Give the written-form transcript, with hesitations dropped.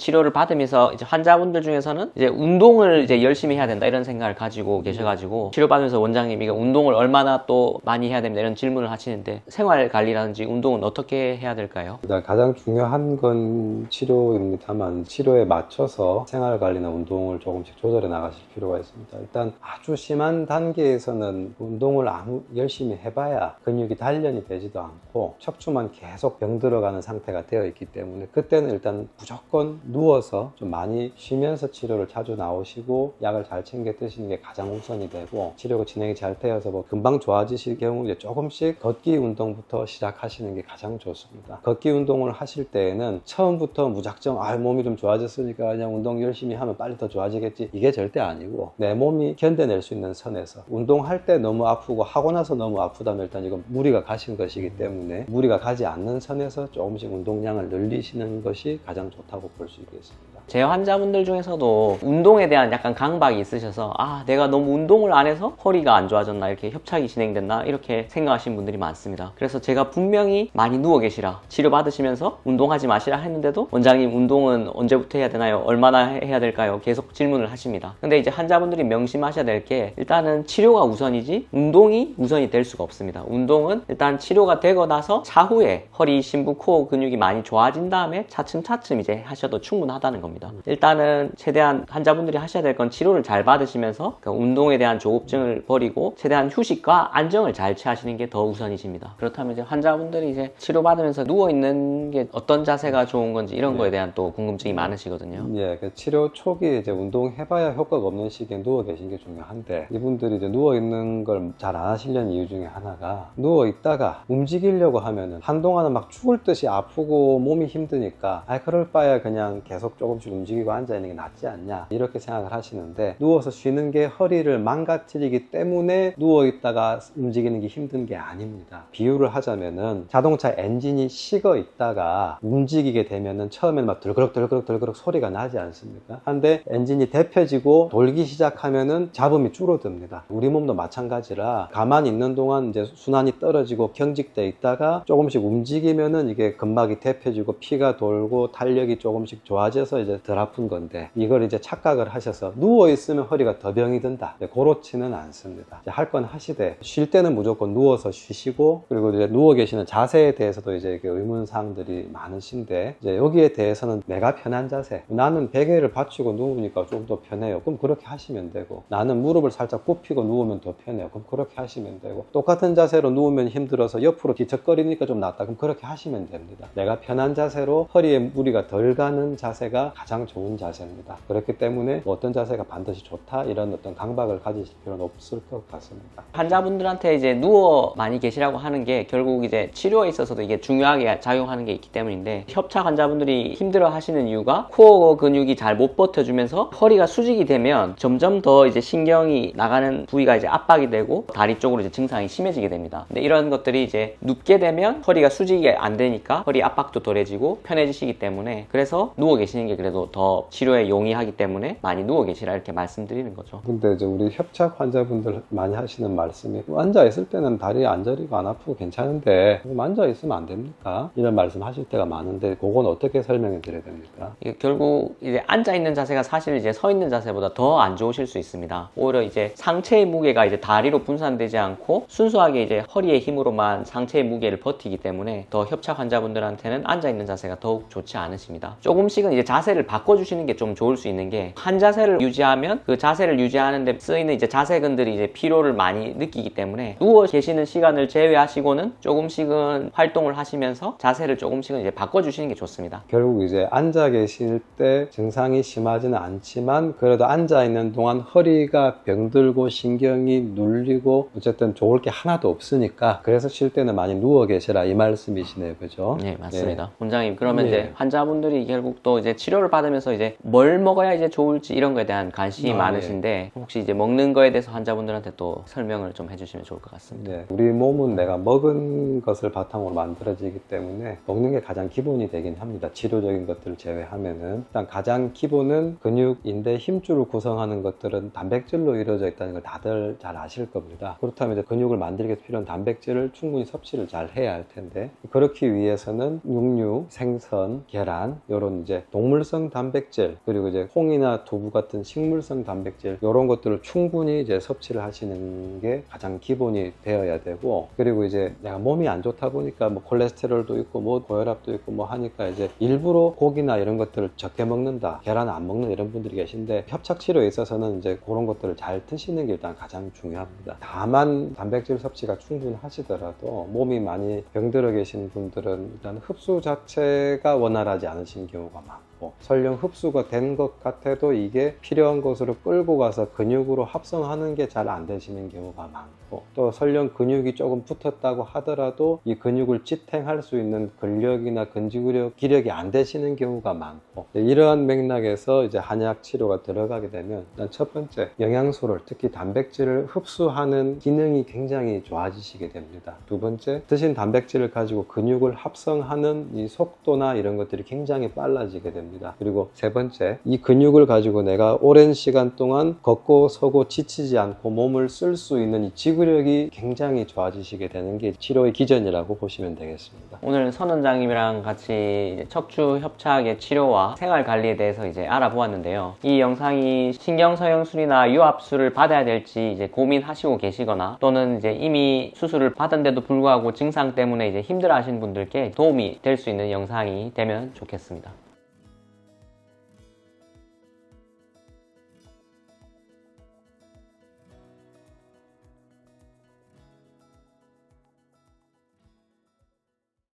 치료를 받으면서 이제 환자분들 중에서는 이제 운동을 이제 열심히 해야 된다 이런 생각을 가지고 계셔가지고 치료받으면서 원장님 이거 운동을 얼마나 또 많이 해야 됩니다 이런 질문을 하시는데 생활 관리라든지 운동은 어떻게 해야 될까요? 일단 가장 중요한 건 치료입니다만 치료에 맞춰서 생활관리나 운동을 조금씩 조절해 나가실 필요가 있습니다. 일단 아주 심한 단계에서는 운동을 아무 열심히 해봐야 근육이 단련이 되지도 않고 척추만 계속 병들어가는 상태가 되어 있기 때문에 그때는 일단 무조건 누워서 좀 많이 쉬면서 치료를 자주 나오시고 약을 잘 챙겨 드시는 게 가장 우선이 되고 치료가 진행이 잘 되어서 뭐 금방 좋아지실 경우 이제 조금씩 걷기 운동부터 시작하시는 게 가장 좋습니다. 걷기 운동을 하실 때에는 처음부터 무작정 몸이 좀 좋아졌으니까 그냥 운동 열심히 하면 빨리 더 좋아지겠지 이게 절대 아니고 내 몸이 견뎌낼 수 있는 선에서 운동할 때 너무 아프고 하고 나서 너무 아프다면 일단 이건 무리가 가신 것이기 때문에 무리가 가지 않는 선에서 조금씩 운동량을 늘리시는 것이 가장 좋다고 볼 수 있겠습니다. 제 환자분들 중에서도 운동에 대한 약간 강박이 있으셔서 내가 너무 운동을 안 해서 허리가 안 좋아졌나 이렇게 협착이 진행됐나 이렇게 생각하시는 분들이 많습니다. 그래서 제가 분명히 많이 누워 계시라 치료받으시면서 운동하지 마시라 했는데도 원장님 운동은 언제부터 해야 되나요? 얼마나 해야 될까요? 계속 질문을 하십니다. 근데 이제 환자분들이 명심하셔야 될 게 일단은 치료가 우선이지 운동이 우선이 될 수가 없습니다. 운동은 일단 치료가 되고 나서 차후에 허리, 심부, 코어 근육이 많이 좋아진 다음에 차츰차츰 이제 하셔도 충분하다는 겁니다. 일단은 최대한 환자분들이 하셔야 될 건 치료를 잘 받으시면서 운동에 대한 조급증을 버리고 최대한 휴식과 안정을 잘 취하시는 게 더 우선이십니다. 그렇다면 이제 환자분들이 이제 치료받으면서 누워있는 게 어떤 자세가 좋은 건지 이런 거에 대한 또 궁금증이 많으시거든요. 그 치료 초기에 이제 운동해봐야 효과가 없는 시기에 누워 계신 게 중요한데 이분들이 이제 누워있는 걸 잘 안 하시려는 이유 중에 하나가 누워있다가 움직이려고 하면은 한동안은 막 죽을 듯이 아프고 몸이 힘드니까 그럴 바에 그냥 계속 조금씩 움직이고 앉아있는 게 낫지 않냐 이렇게 생각을 하시는데 누워서 쉬는 게 허리를 망가뜨리기 때문에 누워있다가 움직이는 게 힘든 게 아닙니다. 비유를 하자면은 자동차 엔진이 식어 있다가 움직이게 되면은 처음에는 막 덜그럭 소리가 나지 않습니까? 한데 엔진이 데펴지고 돌기 시작하면은 잡음이 줄어듭니다. 우리 몸도 마찬가지라 가만히 있는 동안 이제 순환이 떨어지고 경직돼 있다가 조금씩 움직이면은 이게 근막이 데펴지고 피가 돌고 탄력이 조금씩 좋아져서 이제 덜 아픈 건데 이걸 이제 착각을 하셔서 누워 있으면 허리가 더 병이 든다. 그렇지는 않습니다. 할 건 하시되 쉴 때는 무조건 누워서 쉬시고 그리고 이제 누워 계시는 자세에 대해서도 이제 의문사항들이 많으신데 이제 여기에 대해서는 내가 편한 자세 나는 베개를 받치고 누우니까 좀 더 편해요. 그럼 그렇게 하시면 되고 나는 무릎을 살짝 굽히고 누우면 더 편해요. 그럼 그렇게 하시면 되고 똑같은 자세로 누우면 힘들어서 옆으로 뒤척거리니까 좀 낫다. 그럼 그렇게 하시면 됩니다. 내가 편한 자세로 허리에 무리가 덜 가는 자세가 가장 좋은 자세입니다. 그렇기 때문에 뭐 어떤 자세가 반드시 좋다 이런 어떤 강박을 가지실 필요는 없을 것 같습니다. 환자분들한테 이제 누워 많이 계시라고 하는 게 결국 이제 치료에 있어서도 이게 중요하게 작용하는 게 있기 때문인데 협착 환자분들이 힘들어 하시는 이유가 코어 근육이 잘 못 버텨주면서 허리가 수직이 되면 점점 더 이제 신경이 나가는 부위가 이제 압박이 되고 다리 쪽으로 이제 증상이 심해지게 됩니다. 근데 이런 것들이 이제 눕게 되면 허리가 수직이 안 되니까 허리 압박도 덜해지고 편해지시기 때문에 그래서 누워 계시는 게 그래도 더 치료에 용이하기 때문에 많이 누워 계시라 이렇게 말씀드리는 거죠. 근데 이제 우리 협착 환자분들 많이 하시는 말씀이 앉아 있을 때는 다리 안 저리고 안 아프고 괜찮은데 앉아 있으면 안 됩니까? 이런 말씀 하실 때가 많은데 그건 어떻게 설명해 드려야 됩니까? 이게 결국 이제 앉아 있는 자세가 사실 이제 서 있는 자세보다 더 안 좋으실 수 있습니다. 오히려 이제 상체의 무게가 이제 다리로 분산되지 않고 순수하게 이제 허리의 힘으로만 상체의 무게를 버티기 때문에 더 협착 환자분들한테는 앉아 있는 자세가 더욱 좋지 않으십니다. 조금씩은 이제 자세를 바꿔주시는 게 좀 좋을 수 있는 게 한 자세를 유지하면 그 자세를 유지하는데 쓰이는 이제 자세근들이 이제 피로를 많이 느끼기 때문에 누워 계시는 시간을 제외하시고는 조금씩은 활동을 하시면서 자세를 조금씩은 이제 바꿔주시는 게 좋습니다. 결국 이제 앉아 계실 때 증상이 심하지는 않지만 그래도 앉아 있는 동안 허리가 병들고 신경이 눌리고 어쨌든 좋을 게 하나도 없으니까 그래서 쉴 때는 많이 누워 계시라 이 말씀이시네요. 그죠? 네, 맞습니다. 원장님, 그러면 네. 이제 환자분들이 결국 또 이제 치료를 받으면서 이제 뭘 먹어야 이제 좋을지 이런 거에 대한 관심이 많으신데 혹시 이제 먹는 거에 대해서 환자분들한테 또 설명을 좀 해주시면 좋을 것 같습니다. 네. 우리 몸은 내가 먹은 것을 바탕으로 만들어지기 때문에 먹는 게 가장 기본이 되긴 합니다. 치료적인 것들을 제외하면은 일단 가장 기본은 근육, 인대, 힘줄을 구성하는 것들은 단백질로 이루어져 있다는 걸 다들 잘 아실 겁니다. 그렇다면 이제 근육을 만들기 위해서 필요한 단백질을 충분히 섭취를 잘 해야 할 텐데 그렇기 위해서는 육류, 생선, 계란 이런 이제 동물성 단백질, 그리고 이제 콩이나 두부 같은 식물성 단백질, 이런 것들을 충분히 이제 섭취를 하시는 게 가장 기본이 되어야 되고, 그리고 이제 내가 몸이 안 좋다 보니까 뭐 콜레스테롤도 있고 뭐 고혈압도 있고 뭐 하니까 이제 일부러 고기나 이런 것들을 적게 먹는다, 계란 안 먹는 이런 분들이 계신데, 협착 치료에 있어서는 이제 그런 것들을 잘 드시는 게 일단 가장 중요합니다. 다만 단백질 섭취가 충분하시더라도 몸이 많이 병들어 계신 분들은 일단 흡수 자체가 원활하지 않으신 경우가 많고, 설령 흡수가 된 것 같아도 이게 필요한 것으로 끌고 가서 근육으로 합성하는 게 잘 안 되시는 경우가 많고, 또 설령 근육이 조금 붙었다고 하더라도 이 근육을 지탱할 수 있는 근력이나 근지구력, 기력이 안 되시는 경우가 많고, 이러한 맥락에서 이제 한약 치료가 들어가게 되면 일단 첫 번째, 영양소를, 특히 단백질을 흡수하는 기능이 굉장히 좋아지시게 됩니다. 두 번째, 드신 단백질을 가지고 근육을 합성하는 이 속도나 이런 것들이 굉장히 빨라지게 됩니다. 그리고 세 번째, 이 근육을 가지고 내가 오랜 시간 동안 걷고 서고 지치지 않고 몸을 쓸 수 있는 이 지구력이 굉장히 좋아지시게 되는 게 치료의 기전이라고 보시면 되겠습니다. 오늘 선 원장님이랑 같이 척추 협착의 치료와 생활 관리에 대해서 이제 알아보았는데요. 이 영상이 신경서영술이나 유압술을 받아야 될지 이제 고민하시고 계시거나, 또는 이제 이미 수술을 받은데도 불구하고 증상 때문에 이제 힘들어하시는 분들께 도움이 될 수 있는 영상이 되면 좋겠습니다.